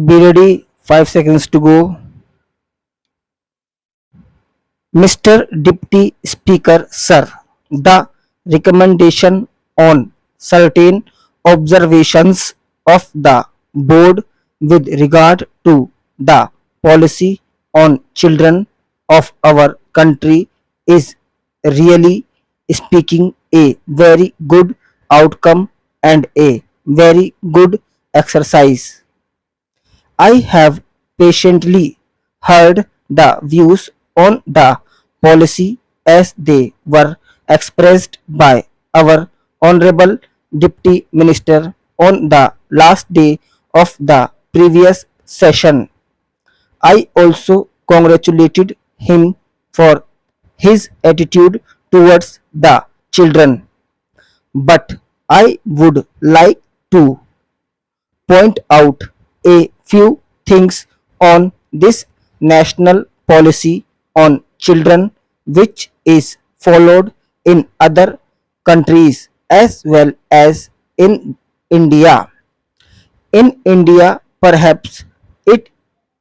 Be ready, 5 seconds to go. Mr. Deputy Speaker, sir, the recommendation on certain observations of the board with regard to the policy on children of our country is really speaking a very good outcome and a very good exercise. I have patiently heard the views on the policy as they were expressed by our Honorable Deputy Minister on the last day of the previous session. I also congratulated him for his attitude towards the children. But I would like to point out a few things on this national policy on children which is followed in other countries as well as in India. In India, perhaps it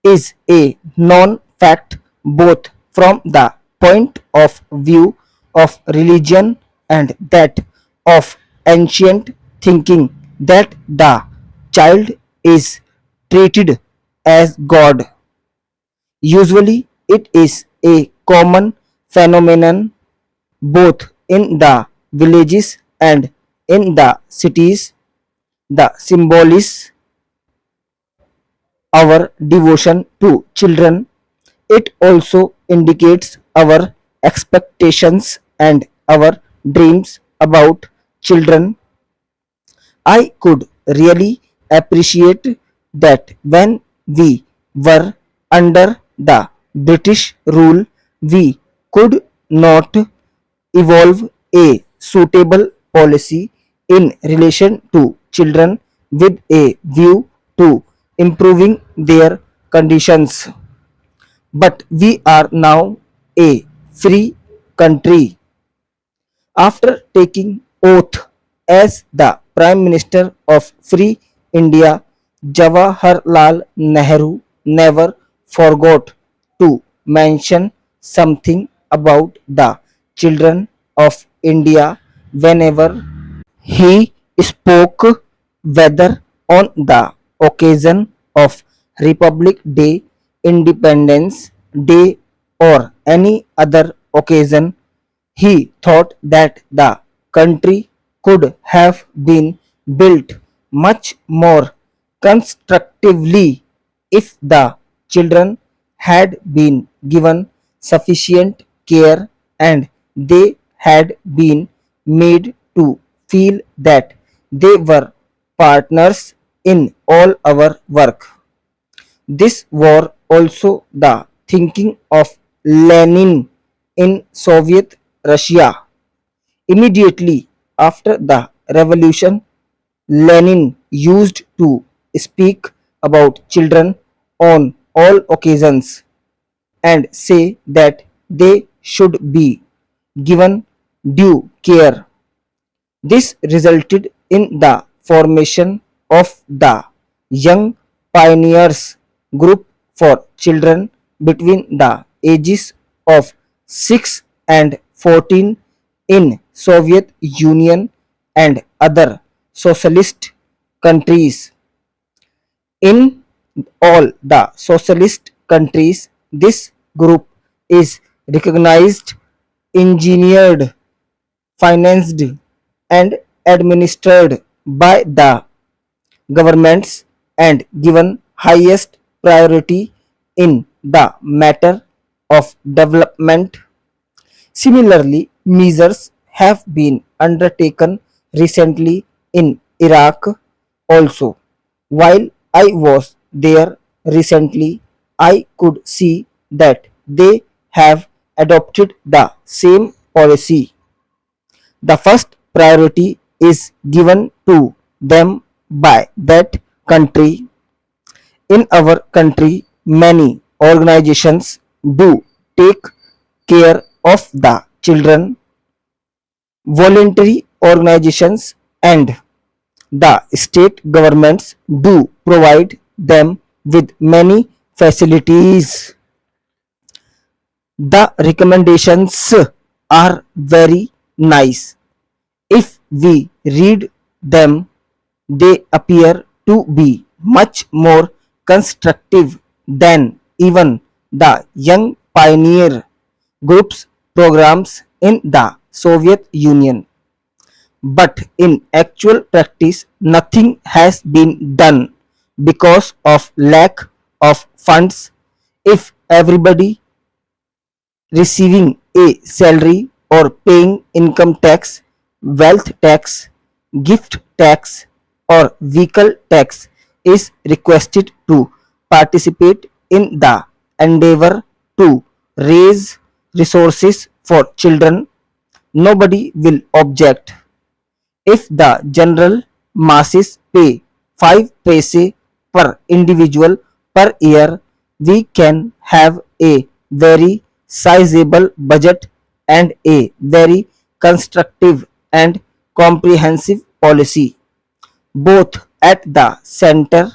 is a known fact both from the point of view of religion and that of ancient thinking that the child is treated as God. Usually, it is a common phenomenon both in the villages and in the cities. The symbol is our devotion to children. It also indicates our expectations and our dreams about children. I could really appreciate that when we were under the British rule, we could not evolve a suitable policy in relation to children with a view to improving their conditions. But we are now a free country. After taking oath as the Prime Minister of Free India, Jawaharlal Nehru never forgot to mention something about the children of India whenever he spoke, whether on the occasion of Republic Day, Independence Day, or any other occasion. He thought that the country could have been built much more constructively if the children had been given sufficient care and they had been made to feel that they were partners in all our work. This was also the thinking of Lenin in Soviet Russia. Immediately after the revolution, Lenin used to speak about children on all occasions and say that they should be given due care. This resulted in the formation of the Young Pioneers Group for children between the ages of 6 and 14 in Soviet Union and other socialist countries. In all the socialist countries, this group is recognized, engineered, financed, and administered by the governments and given highest priority in the matter of development. Similarly, measures have been undertaken recently in Iraq also. While I was there recently, I could see that they have adopted the same policy. The first priority is given to them by that country. In our country, many organizations do take care of the children. Voluntary organizations and the state governments do provide them with many facilities. The recommendations are very nice. If we read them, they appear to be much more constructive than even the young pioneer groups programs in the Soviet Union. But in actual practice, nothing has been done because of lack of funds. If everybody receiving a salary or paying income tax, wealth tax, gift tax, or vehicle tax is requested to participate in the endeavor to raise resources for children, nobody will object. If the general masses pay 5 paise per individual per year, we can have a very sizable budget and a very constructive and comprehensive policy, both at the center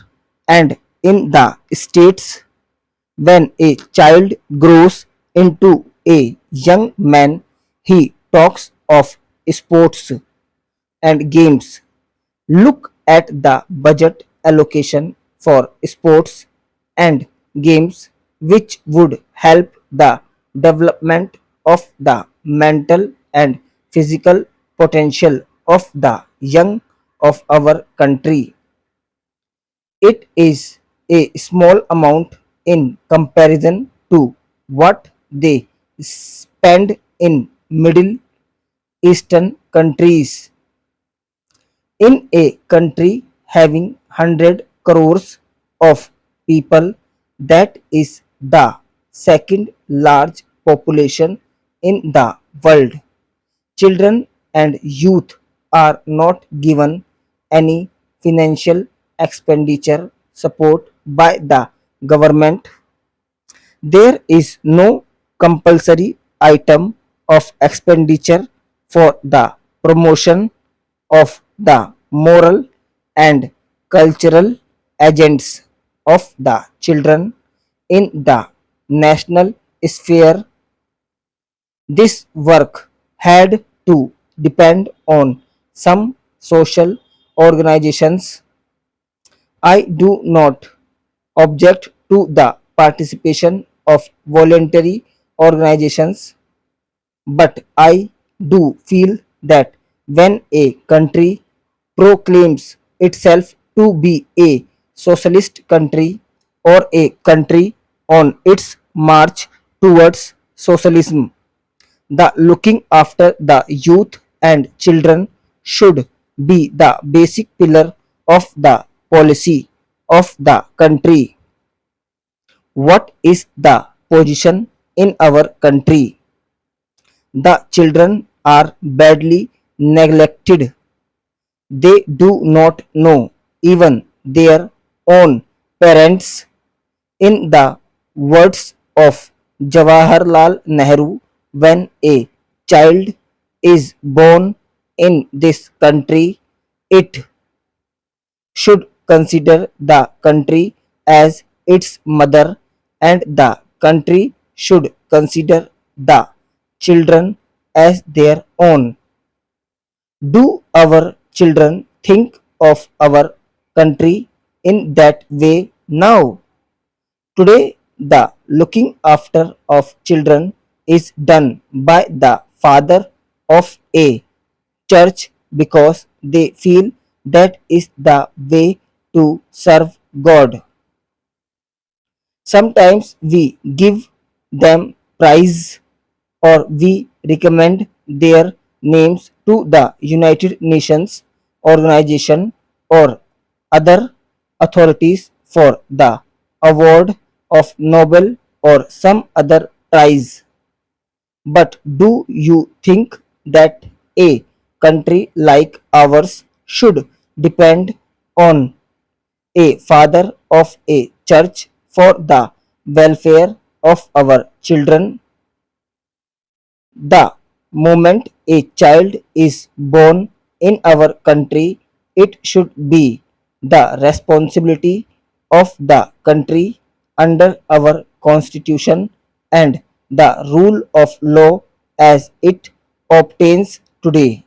and in the states. When a child grows into a young man, he talks of sports and games. Look at the budget allocation for sports and games, which would help the development of the mental and physical potential of the young of our country. It is a small amount in comparison to what they spend in Middle Eastern countries. In a country having 100 crores of people, that is the second large population in the world, children and youth are not given any financial expenditure support by the government. There is no compulsory item of expenditure for the promotion of the moral and cultural agents of the children in the national sphere. This work had to depend on some social organizations. I do not object to the participation of voluntary organizations, but I do feel that when a country proclaims itself to be a socialist country or a country on its march towards socialism, the looking after the youth and children should be the basic pillar of the policy of the country. What is the position in our country? The children are badly neglected. They do not know even their own parents. In the words of Jawaharlal Nehru, when a child is born in this country, it should consider the country as its mother, and the country should consider the children as their own. Do our children think of our country in that way now? Today, the looking after of children is done by the father of a church because they feel that is the way to serve God. Sometimes we give them prize or we recommend their names to the United Nations organization or other authorities for the award of Nobel or some other prize. But do you think that a country like ours should depend on a father of a church for the welfare of our children? The moment a child is born in our country, it should be the responsibility of the country under our constitution and the rule of law as it obtains today.